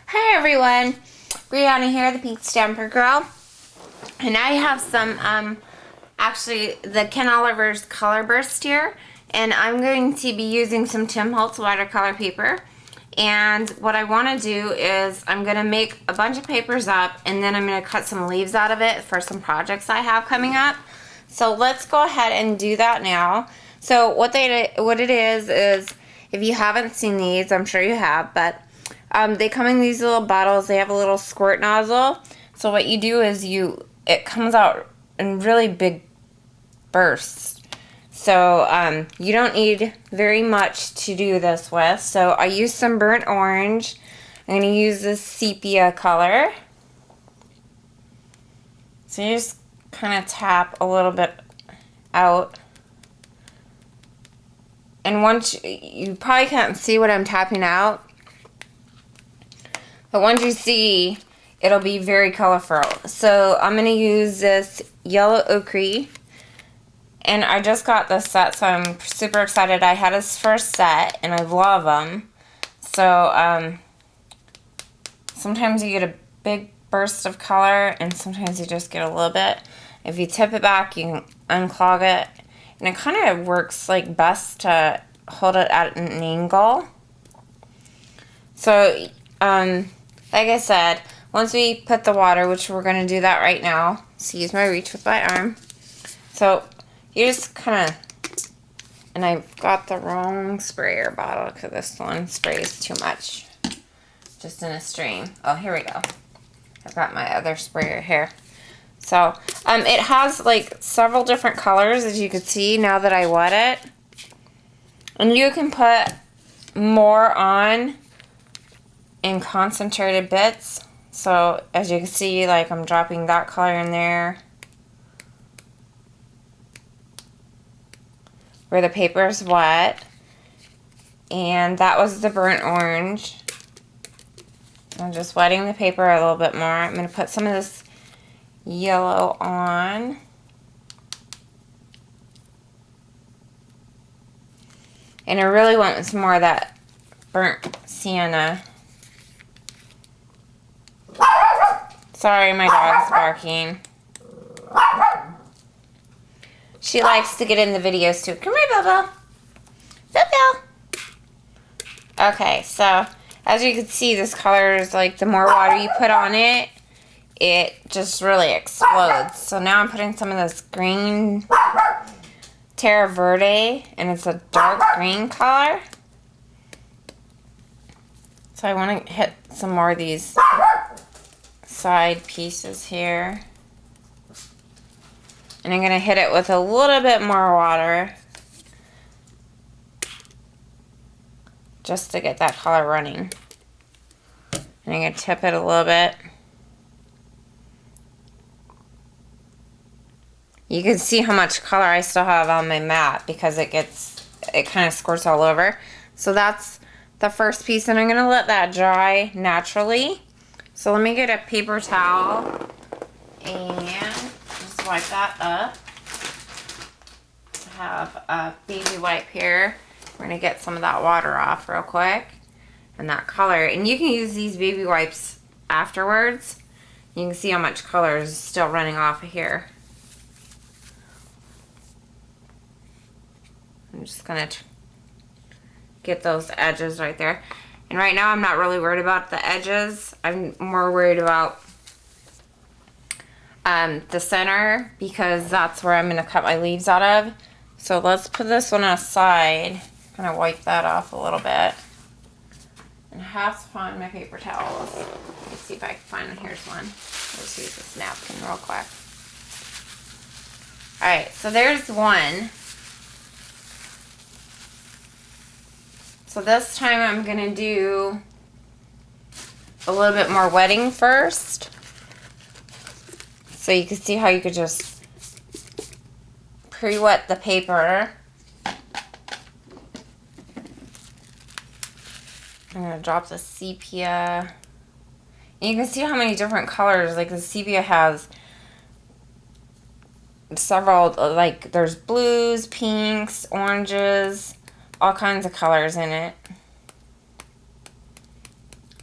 Hi everyone, Brianna here, the Pink Stamper Girl, and I have some, actually the Ken Oliver's Color Burst here, and I'm going to be using some Tim Holtz watercolor paper, and what I want to do is I'm going to make a bunch of papers up, and then I'm going to cut some leaves out of it for some projects I have coming up. So let's go ahead and do that now. So what it is if you haven't seen these, I'm sure you have, but they come in these little bottles. They have a little squirt nozzle. So what you do is it comes out in really big bursts. So you don't need very much to do this with. So I use some burnt orange. I'm going to use this sepia color. So you just kind of tap a little bit out. And once you probably can't see what I'm tapping out. But once you see, it'll be very colorful. So I'm going to use this yellow ochre. And I just got this set, so I'm super excited. I had this first set, and I love them. So sometimes you get a big burst of color, and sometimes you just get a little bit. If you tip it back, you can unclog it. And it kind of works like best to hold it at an angle. So like I said, once we put the water, which we're going to do that right now, so use my reach with my arm. So you just kind of, and I've got the wrong sprayer bottle because this one sprays too much, just in a stream. Oh, here we go. I've got my other sprayer here. So it has like several different colors, as you can see now that I wet it. And you can put more on in concentrated bits. So as you can see, like I'm dropping that color in there where the paper is wet, and that was the burnt orange. I'm just wetting the paper a little bit more. I'm going to put some of this yellow on. And I really want some more of that burnt sienna. Sorry, my dog's barking. She likes to get in the videos too. Come here, Bobo. Bobo. Okay, so as you can see, this color is like the more water you put on it, it just really explodes. So now I'm putting some of this green Terra Verde, and it's a dark green color. So I want to hit some more of these side pieces here. And I'm going to hit it with a little bit more water just to get that color running. And I'm going to tip it a little bit. You can see how much color I still have on my mat because it kind of squirts all over. So that's the first piece, and I'm going to let that dry naturally. So let me get a paper towel and just wipe that up. I have a baby wipe here. We're going to get some of that water off real quick and that color. And you can use these baby wipes afterwards. You can see how much color is still running off of here. I'm just going to get those edges right there. And right now I'm not really worried about the edges. I'm more worried about the center because that's where I'm going to cut my leaves out of. So let's put this one aside. Kind of wipe that off a little bit. And I have to find my paper towels. Let's see if I can find one. Here's one. Let's use this napkin real quick. Alright, so there's one. So this time I'm going to do a little bit more wetting first. So you can see how you could just pre-wet the paper. I'm going to drop the sepia. And you can see how many different colors, like the sepia has several, like there's blues, pinks, oranges, all kinds of colors in it.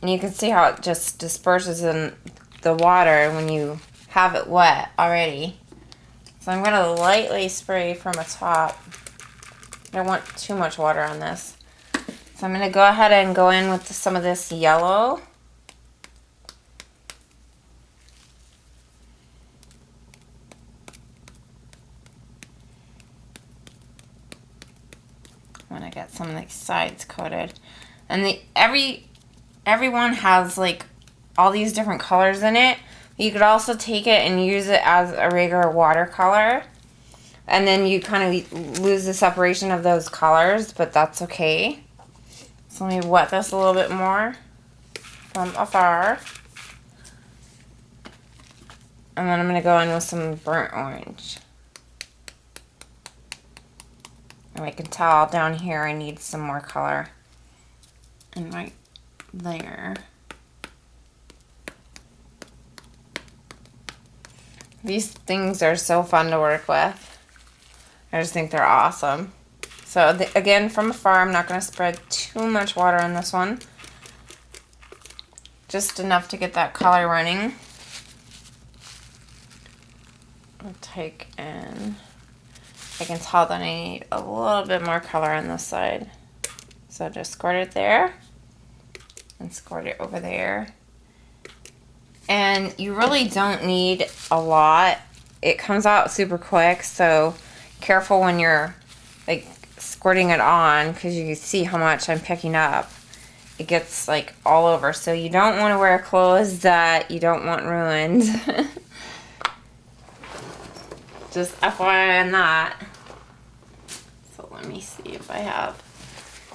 And you can see how it just disperses in the water when you have it wet already. So I'm going to lightly spray from the top. I don't want too much water on this. So I'm going to go ahead and go in with some of this yellow. When I get some of the sides coated. And everyone has like all these different colors in it. You could also take it and use it as a regular watercolor. And then you kind of lose the separation of those colors, but that's okay. So let me wet this a little bit more from afar. And then I'm going to go in with some burnt orange. And I can tell down here I need some more color. And right there. These things are so fun to work with. I just think they're awesome. So again, from afar, I'm not going to spread too much water on this one. Just enough to get that color running. I'll take in... I can tell that I need a little bit more color on this side. So just squirt it there. And squirt it over there. And you really don't need a lot. It comes out super quick, so careful when you're like squirting it on, because you can see how much I'm picking up. It gets like all over, so you don't want to wear clothes that you don't want ruined. Just FYI on that. So let me see if I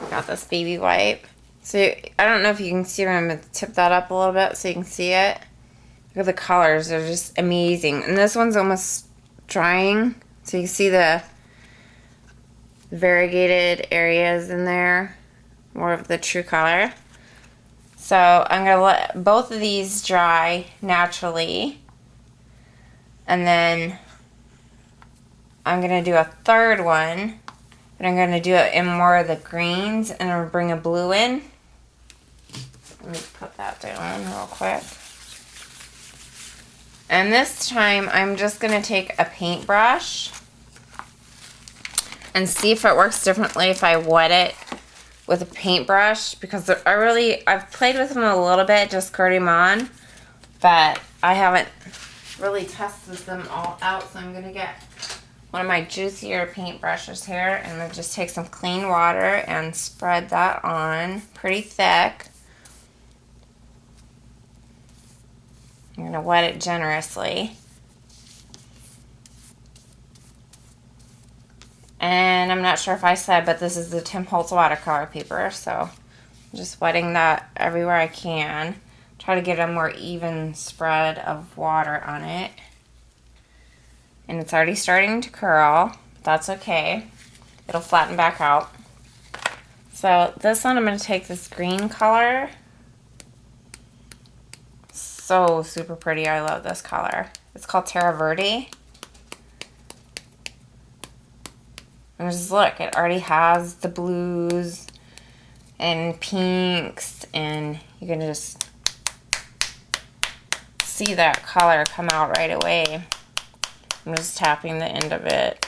got this baby wipe. So I don't know if you can see it. I'm going to tip that up a little bit so you can see it. Look at the colors. They're just amazing. And this one's almost drying. So you can see the variegated areas in there. More of the true color. So I'm going to let both of these dry naturally. And then I'm going to do a third one. But I'm going to do it in more of the greens. And I'm going to bring a blue in. Let me put that down real quick. And this time I'm just going to take a paintbrush and see if it works differently if I wet it with a paintbrush, because I've played with them a little bit, just squirting them on, but I haven't really tested them all out. So I'm going to get one of my juicier paintbrushes here, and I'm going to just take some clean water and spread that on pretty thick. I'm going to wet it generously. And I'm not sure if I said, but this is the Tim Holtz watercolor paper, so I'm just wetting that everywhere I can. Try to get a more even spread of water on it. And it's already starting to curl. That's okay. It'll flatten back out. So this one, I'm going to take this green color. So super pretty. I love this color. It's called Terra Verde. And just look, it already has the blues and pinks, and you can just see that color come out right away. I'm just tapping the end of it.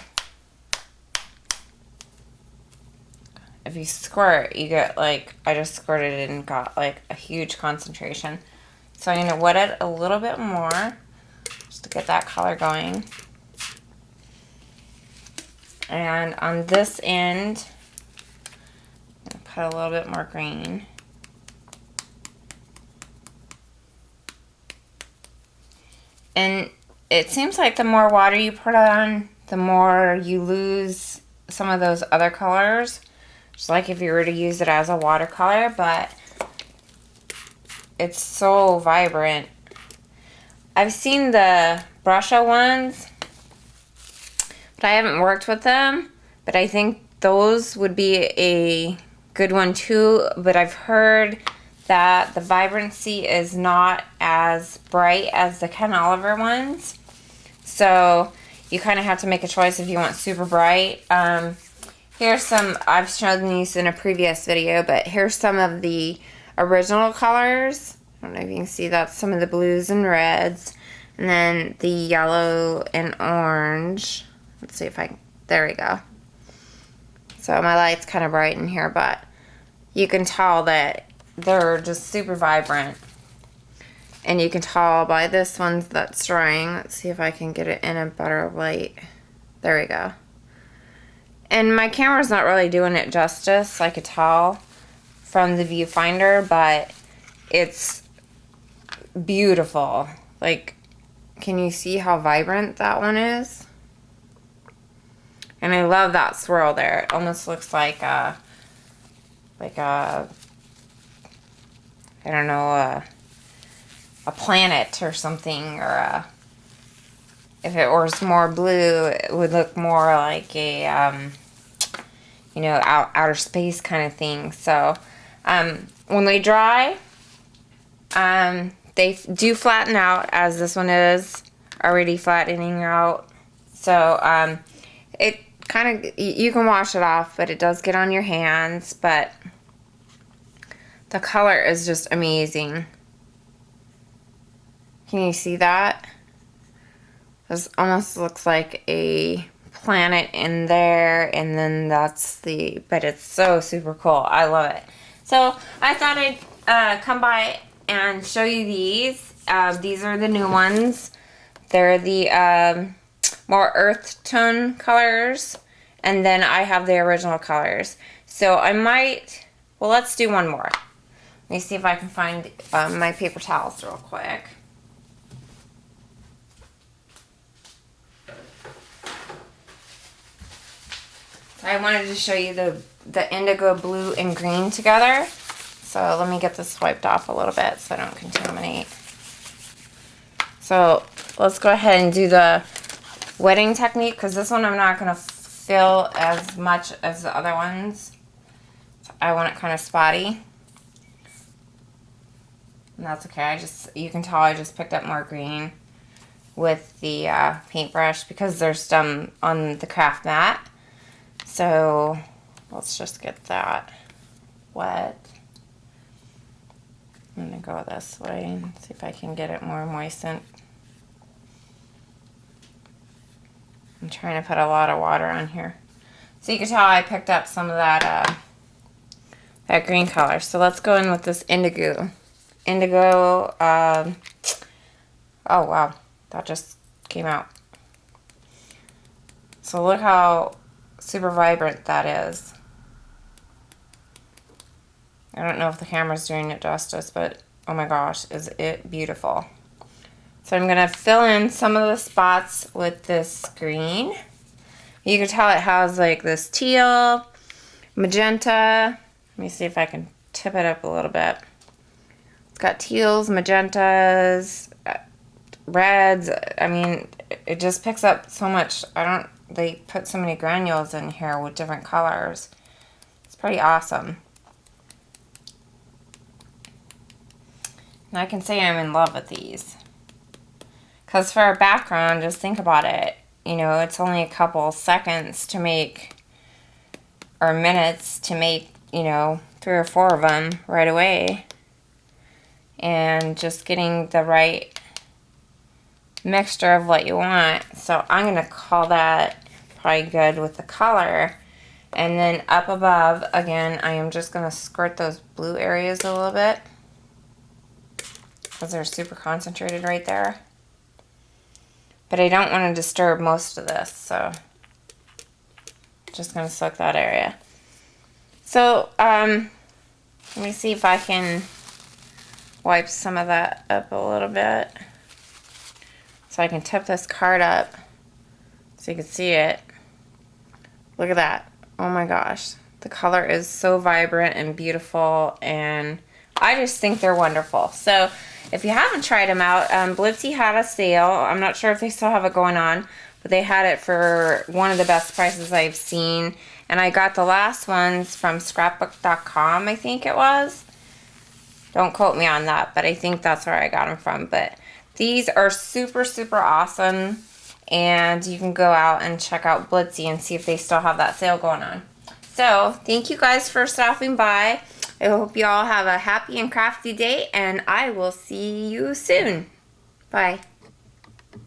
If you squirt, you get like, I just squirted it and got like a huge concentration. So I'm going to wet it a little bit more just to get that color going. And on this end, I'm going to put a little bit more green. And it seems like the more water you put on, the more you lose some of those other colors. Just like if you were to use it as a watercolor, but it's so vibrant. I've seen the Brusha ones, but I haven't worked with them. But I think those would be a good one too. But I've heard that the vibrancy is not as bright as the Ken Oliver ones. So you kind of have to make a choice if you want super bright. Here's some, I've shown these in a previous video, but here's some of the original colors. I don't know if you can see, that's some of the blues and reds. And then the yellow and orange. Let's see if I can, there we go. So my light's kind of bright in here, but you can tell that they're just super vibrant. And you can tell by this one that's drying. Let's see if I can get it in a better light. There we go. And my camera's not really doing it justice, I could tell from the viewfinder, but it's beautiful. Like, can you see how vibrant that one is? And I love that swirl there. It almost looks like a I don't know, a planet or something, or if it was more blue, it would look more like a, you know, outer space kind of thing. So, when they dry, they do flatten out, as this one is already flattening out. So, it kind of, you can wash it off, but it does get on your hands, but the color is just amazing. Can you see that? This almost looks like a planet in there, and then that's the, but it's so super cool. I love it. So I thought I'd come by and show you these. These are the new ones. They're the more earth tone colors, and then I have the original colors. So I might, well, let's do one more. Let me see if I can find my paper towels real quick. So I wanted to show you the indigo blue and green together. So let me get this wiped off a little bit so I don't contaminate. So let's go ahead and do the wetting technique, because this one I'm not going to fill as much as the other ones. I want it kind of spotty. And that's okay. You can tell I just picked up more green with the paintbrush because there's some on the craft mat. So let's just get that wet. I'm going to go this way and see if I can get it more moistened. I'm trying to put a lot of water on here. So you can tell I picked up some of that that green color. So let's go in with this indigo. Indigo, oh wow, that just came out. So look how super vibrant that is. I don't know if the camera's doing it justice, but oh my gosh, is it beautiful. So I'm going to fill in some of the spots with this green. You can tell it has like this teal, magenta. Let me see if I can tip it up a little bit. It's got teals, magentas, reds. I mean, it just picks up so much. They put so many granules in here with different colors. It's pretty awesome. And I can say I'm in love with these. Because for a background, just think about it. You know, it's only a couple seconds to make, or minutes to make, you know, 3 or 4 of them right away. And just getting the right mixture of what you want. So I'm going to call that probably good with the color. And then up above, again, I am just going to skirt those blue areas a little bit, because they're super concentrated right there. But I don't want to disturb most of this, so just going to soak that area. So, let me see if I can wipe some of that up a little bit. So I can tip this card up so you can see it. Look at that. Oh my gosh. The color is so vibrant and beautiful, and I just think they're wonderful. So if you haven't tried them out, Blipsy had a sale. I'm not sure if they still have it going on, but they had it for one of the best prices I've seen. And I got the last ones from scrapbook.com, I think it was. Don't quote me on that, but I think that's where I got them from. But these are super, super awesome. And you can go out and check out Blipsy and see if they still have that sale going on. So, thank you guys for stopping by. I hope you all have a happy and crafty day, and I will see you soon. Bye.